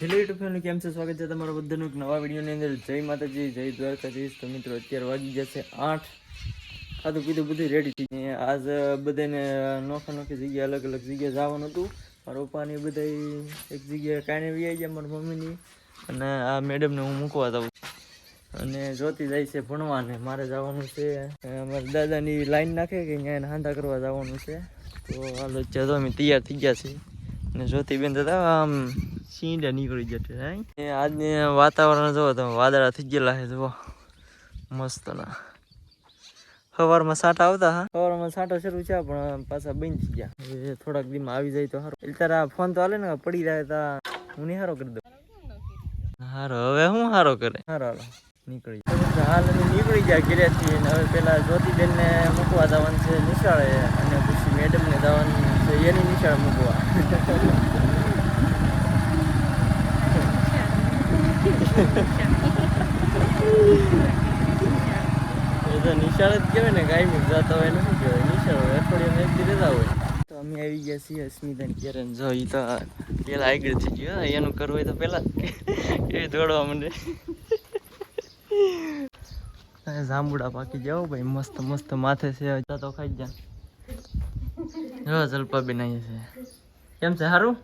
Hello YouTube family, કેમ છે? સ્વાગત છે તમારા બધાનું એક નવા વિડીયોની અંદર. જય માતાજી, જય દ્વારકાધીશ. તો મિત્રો અત્યારે વાગી જશે 8. ખાધું પીધું બધું રેડી થઈ ગયું. આજ બધાને નોખી જગ્યાએ અલગ અલગ જગ્યાએ જવાનું હતું. મારા પપ્પાની બધા એક જગ્યાએ કાંઈ વી આવી ગયા, મારા મમ્મીની અને આ મેડમને હું મૂકવા જાઉં અને જોતી જાય છે ભણવાને. મારે જવાનું છે અમારા દાદાની લાઈન નાખે કે અહીંયા હાંધા કરવા જવાનું છે. તો હાલો ચાલો અમે તૈયાર થઈ ગયા છીએ અને જોતી બેન દાદા આમ સીંડા નીકળી જશે. આજની વાતાવરણ જોવો તમે, વાદળા થઈ ગયેલા છે જુઓ મસ્ત ના. સવારમાં સાટા આવતા, હા સવારમાં સાટા શરૂ છે પણ પાછા બંધ થઈ ગયા. હવે થોડાક દીમાં આવી જાય તો સારું. એટલે તારા ફોન તો હાલે ને, પડી રહે તા હું નહીં હારો કરી દઉં. હારો હવે હું હારો કરે. હારો હાલો નીકળી હાલ અમે નીકળી ગયા ઘરેથી. હવે પેલા જ્યોતિબેન ને મૂકવા જવાનું છે નિશાળે અને પછી મેડમ ને જવાનું છે એની નિશાળે મૂકવા. નિશાળ જ કહેવાય ને, કાયમી જતા હોય ને શું કહેવાય નિશાળ હોય, અઠવાડિયામાં એક દી રહેતા હોય. તો અમે આવી ગયા છીએ અસ્મિતાની ઘેરે. જો એ તો પેલા આગળ થઈ ગયો, એનું કરવું હોય તો પેલા એ દોડવા માંડે. જાંબુડા પાકી જાવ ભાઈ, મસ્ત મસ્ત માથે છે તો ખાઈ જા. હા જલપાબેન અહીંયા છે. કેમ છે? સારું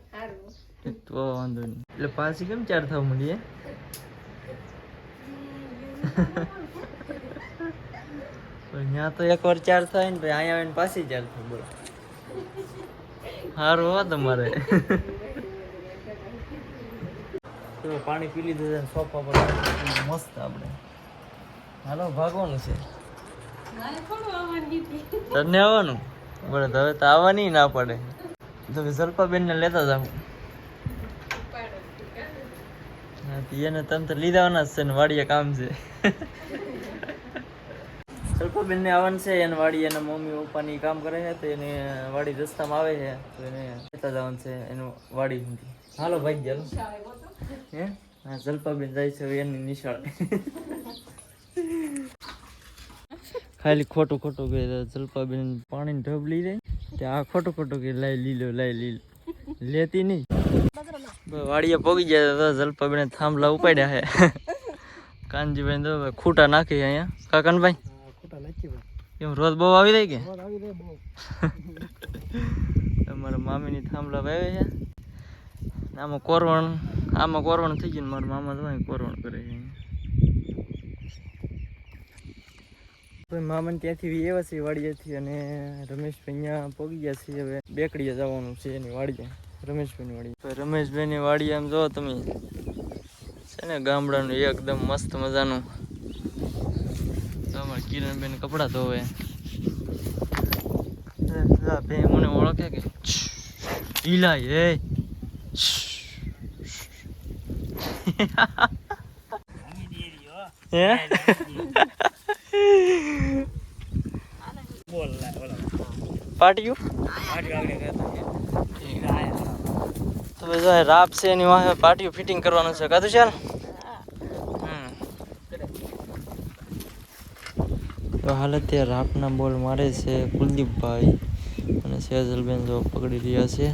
તો વાંધો નહીં. એટલે પાછી કેમ 4 થવા માંડીએ? ત્યાં તો એકવાર 4 થાય ને ભાઈ, અહીંયા આવીને પાછી 4 થાય. બોલો સારું હો તમારે. પાણી પી લીધું છે સોફા પર મસ્ત. આપણે હાલો ભાગવાનું છે. તને આવવાનું બરાબર? હવે તો આવવાની ના પડે તો જલ્પાબેન ને લેતા જાવ. એને તમે તો લીધાવાના જ છે ને, વાડીએ કામ છે. જલ્પાબેન ને આવવાનું છે એને વાડી. એના મમ્મી પપ્પાની કામ કરે છે તો એને વાડી રસ્તામાં આવે છે તો એને લેતા જવાનું છે એનું વાડી સુધી. હાલો ભાઈ ચાલો. હે હા જલ્પાબેન જાય છે એની નિશાળ. ખાલી ખોટું ખોટું કે જલ્પાબેન પાણીની ઢબ લઈ જાય ત્યાં ખોટું ખોટું કે લાઈ લીલો લેતી નહીં. વાડીએ પોગી ગયા તો જલ્પાબેન થાંભલા ઉપાડ્યા છે. કાનજીભાઈ તો ખૂટા નાખી અહીંયા. કાકનભાઈ એમ રોજ બહુ આવી જાય કે અમારા મામીની થાંભલા વાવે છે. આમાં કોરવણ થઈ ગયું. મારા મામા તો કોરવણ કરે છે. મામાને ત્યાંથી એવા છે વાડીએથી અને રમેશભાઈ અહીંયા પોગી ગયા છે. હવે બેકડીએ જવાનું છે એની વાડીએ, રમેશભાઈની વાડીએ. રમેશભાઈની વાડીએ આમ જો તમે છે ને ગામડાનું એકદમ મસ્ત મજાનું. અમારે કિરણબેન કપડાં ધોવે. મને ઓળખે કે ઈલા એ પાટિયું તો જો રાપ છે એની વાહે પાટિયું ફિટિંગ કરવાનું છે. કાધું ચાલ. તો હાલ અત્યારે રાપના બોલ મારે છે કુલદીપભાઈ અને સેજલબેન જો પકડી રહ્યા છે.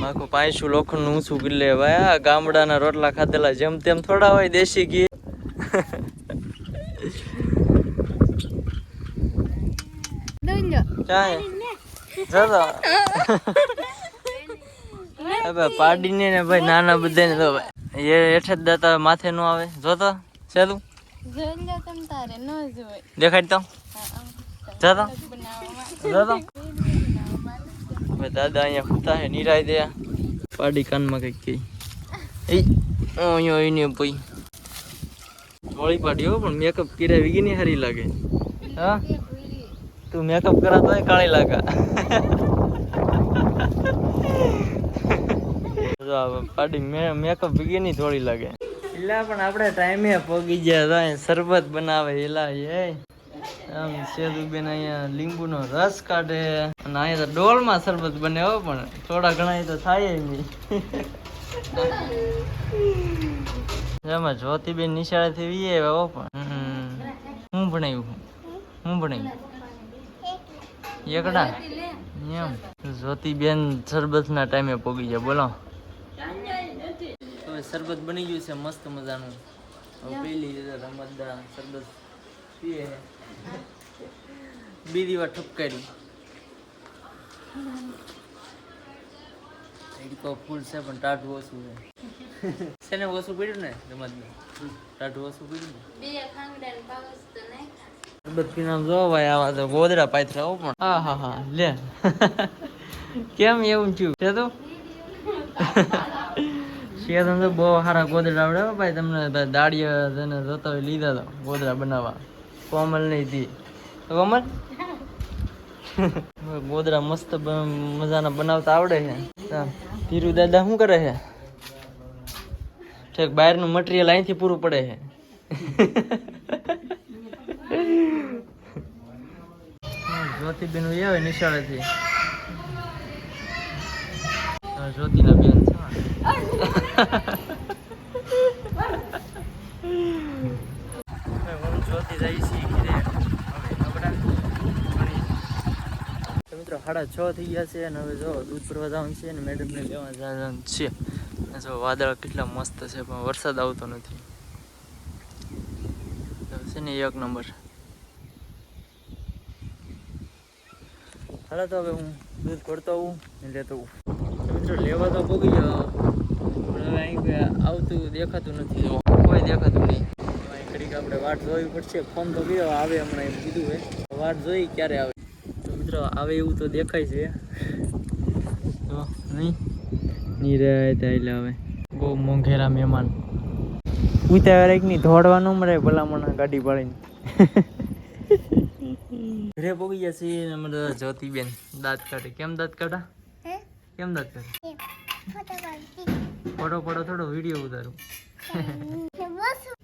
આખું પાયસું લોખંડનું ઊંચું કરી લે ભાઈ. આ ગામડાના રોટલા ખાધેલા જેમ તેમ થોડા હોય દેશી ઘી. પાડીને ને ભાઈ નાના બધાને તો એ હેઠ જ દાતા માથે નો આવે. જોતો ચાલું દેખાડ તો જતો દાદા અહીંયા ફૂતા છે નિરાય દે. પાડી કાનમાં કઈક કઈ અહીંયા ભાઈ મોળી પાડી હો, પણ મેકઅપ કર્યા વીગી ની સારી લાગે. હા તું મેકઅપ કરા તો કાળી લાગા. પાડી મેકઅપ વીગી ની થોડી લાગે. એલા પણ આપણે ટાઈમે પોગી ગયા. શરબત બનાવે એલા એ આમ સેદુબેન અહીંયા લીંબુનો રસ કાઢે અને અહીંયા તો ડોલમાં શરબત બને હો, પણ થોડા ઘણા તો થાય નહીં. એમાં જ્યોતિબેન નિશાળેથી વીએ હો, પણ હું ભણાવ્યું એકડા એમ. જ્યોતિબેન શરબતના ટાઈમે પોગી જાય. બોલો હવે શરબત બની ગયું છે મસ્ત મજાનું. હવે પેલી રમતદાર શરબત પીએ બીજી વાર ઠપકારી એડિકો ફૂલ છે પણ ટાઢું ઓછું છે ને ઓછું પડ્યું ને રમતમાં ટાઢું ઓછું પડ્યું ને શરબત પીને જો ભાઈ આવા તો ગોદડા પાથરા હો પણ હા લે કેમ એવું થયું છે તો શેતમ તો બહુ સારા ગોદડા આવડે ભાઈ તમને દાડિયા તને જોતા હોય લીધા તો ગોદડા બનાવવા કોમલ નહીં દી કોમલ ગોદડા મસ્ત મજાના બનાવતા આવડે છે. ધીરુ દાદા શું કરે છે ઠેક બહારનું મટીરિયલ અહીંથી પૂરું પડે છે. જ્યોતિબેન આવે નિશાળેથી જ્યોતિના બેન છે જ્યોતિ જાય છે મિત્રો 6:30 થઈ ગયા છે અને હવે જો દૂધ ભરવા જવાનું છે અને મેડમને લેવા જવાનું છે. જો વાદળ કેટલા મસ્ત છે પણ વરસાદ આવતો નથી છે ને એક નંબર. હાલો તો હવે હું દૂધ ભરતો આવું લેતો આવું. મિત્રો લેવા તો પગી ગયો પણ હવે અહીં આવતું દેખાતું નથી કોઈ દેખાતું નહીં. ઘડીક આપણે વાટ જોવી પડશે. ફોન તો ગયો આવે હમણાં એમ કીધું હોય વાટ જોઈ ક્યારે આવે. તો મિત્રો આવે એવું તો દેખાય છે તો નહીં રહે એટલે હવે બહુ મોંઘેરા મહેમાન ઉતાવળ એક ની દોડવા ન મળે ભલામણ ગાડી પાડીને ઘરે પોગી ગયા છીએ અમે જ્યોતિબેન દાંત કાઢે. કેમ દાંત કાઢા કેમ દાંત કાઢે ફોટો થોડો વિડીયો ઉતારું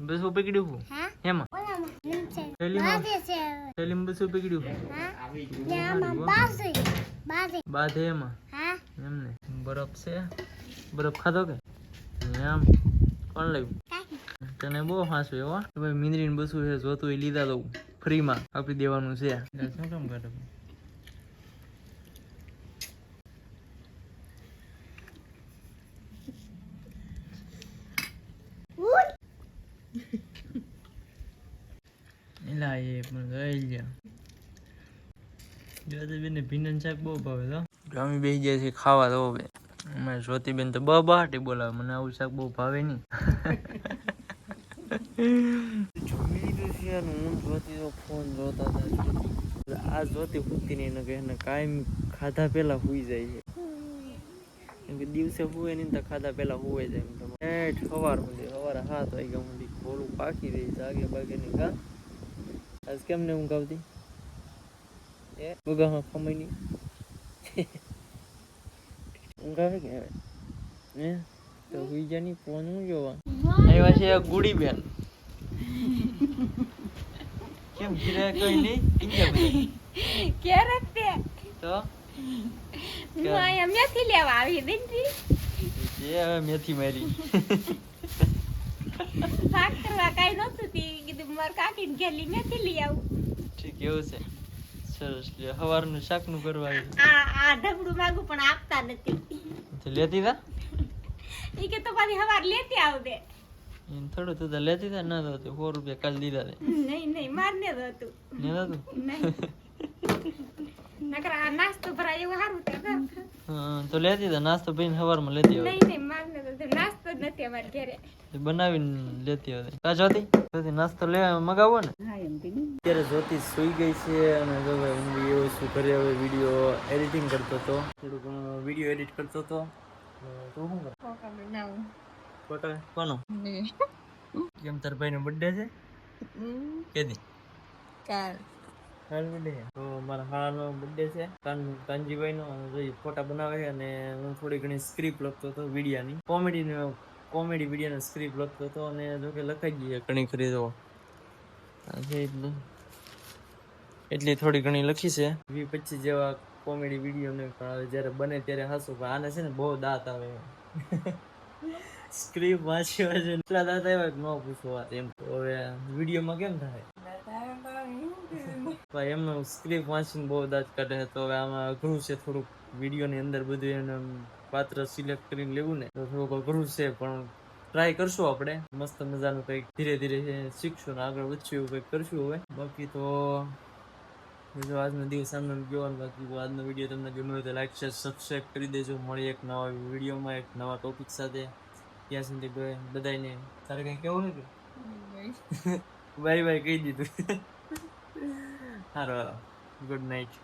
બસ પકડ્યું એમાં સેલીમ બસ પકડ્યું બાધે એમાં એમને બરફ છે બરફ ખાધો કે એમ કોણ લાવ્યું તને બહુ હાંસવું એવા ભાઈ મીંદરીને બસું છે જોતું એ લીધા દઉં ફ્રીમાં આપી દેવાનું છે. શું કામ કાઢે એલા એ પણ ગઈ ગયા બેન ભીંડન શાક બહુ ભાવે તો અમે બેસી જાય છે ખાવા તો હવે અમારે જ્યોતિબેન તો બહાટી બોલાવે મને આવું શાક બહુ ભાવે નહીં. જમી લીધું છે હું જોતી તો ફોન જોતા હતા આ જોતી પૂછતી નહીં એને કાયમ ખાધા પેલા હુઈ જાય છે કેમ કે દિવસે હુએ નહીં તો ખાધા પેલા હુવાઈ જાય. સવાર 7 વાગ્યા સુધી થોડું પાકી રહી જાગે બાગે ની ગા આજ કેમ ને ઊંઘ આવતી એ બગા ખમાઈ ની ઊંઘ આવે કે હવે હે તો હુઈ જા ની ફોન હું જોવા આવ્યા છે ગુડી બેન કેમ ઘરે કોઈ નહીં ઇન્ડિયા બધા ક્યારે તે તો હું અહીંયા મેથી લેવા આવી બેનજી જે હવે મેથી મારી શાક કરવા કાઈ નહોતું તી કીધું માર કાકીને ઘેલી મેથી લઈ આવું. ઠીક એવું છે સરસ લે સવારનું શાકનું કરવા આવ્યું આ ઢગડું માંગુ પણ આપતા નથી તો લેતી તા ઈ કે તો પાછી સવાર લેતી આવજે એમ થોડું તું તો લેતી તા ના તો 100 રૂપિયા કાલ દીધા તે નહીં મારને જ હતું ને હતું નહીં નકર આ નાસ્તો ભરાય એવું સારું તે હા તો લેતી તા નાસ્તો પીને સવારમાં લેતી આવે નહીં મારને તો નાસ્તો જ નથી અમારે ઘરે બનાવીને લેતી આવે કા જોતી નાસ્તો લે મગાવો ને હા એમ કીધું. અત્યારે જ્યોતિ સુઈ ગઈ છે અને જો ભાઈ હું એવું શું ઘરે હવે વિડીયો એડિટિંગ કરતો હતો થોડું ઘણું વિડીયો એડિટ કરતો હતો તો શું કર કોકા બનાવું ફોટો કોનો કેમ તાર ભાઈનો બર્થડે છે કેદી કાલ બર્થડે છે તો મારા હાનો બર્થડે છે કાનજીભાઈનો અને જો ફોટા બનાવે છે અને હું થોડી ઘણી સ્ક્રિપ્ટ લખતો હતો વિડીયાની કોમેડી વિડીયોની સ્ક્રિપ્ટ લખતો હતો અને જો કે લખાઈ ગઈ છે ઘણી ખરી તો એટલી થોડી ઘણી લખી છે 20-25 જેવા કોમેડી વિડીયો ને પણ જ્યારે બને ત્યારે હાસું પણ આને છે ને બહુ દાંત આવે સ્ક્રિપ્ટ વાંચી એટલા દાંત આવ્યા કે ન પૂછો વાત એમ તો હવે વિડીયોમાં કેમ થાય ભાઈ એમનો સ્ક્રિપ્ટ વાંચીને બહુ દાંત કાઢે તો હવે આમાં અઘરું છે થોડુંક વિડીયોની અંદર બધું એને પાત્ર સિલેક્ટ કરીને લેવું ને તો થોડુંક અઘરું છે, પણ ટ્રાય કરશું આપણે મસ્ત મજાનું કંઈક ધીરે ધીરે શીખશું ને આગળ વધશું એવું કંઈક કરશું હવે. બાકી તો જો આજનો દિવસ આમ ગયો. બાકી તો આજનો વિડીયો તમને ગમ્યો હોય તો લાઈક શેર સબસ્ક્રાઈબ કરી દેજો. મળી એક નવા વિડીયોમાં એક નવા ટોપિક સાથે. ત્યાં સુધી બધાને તારે કંઈ કેવું નથી? બાય બાય કહી દીધું. હારો, ગુડ નાઇટ.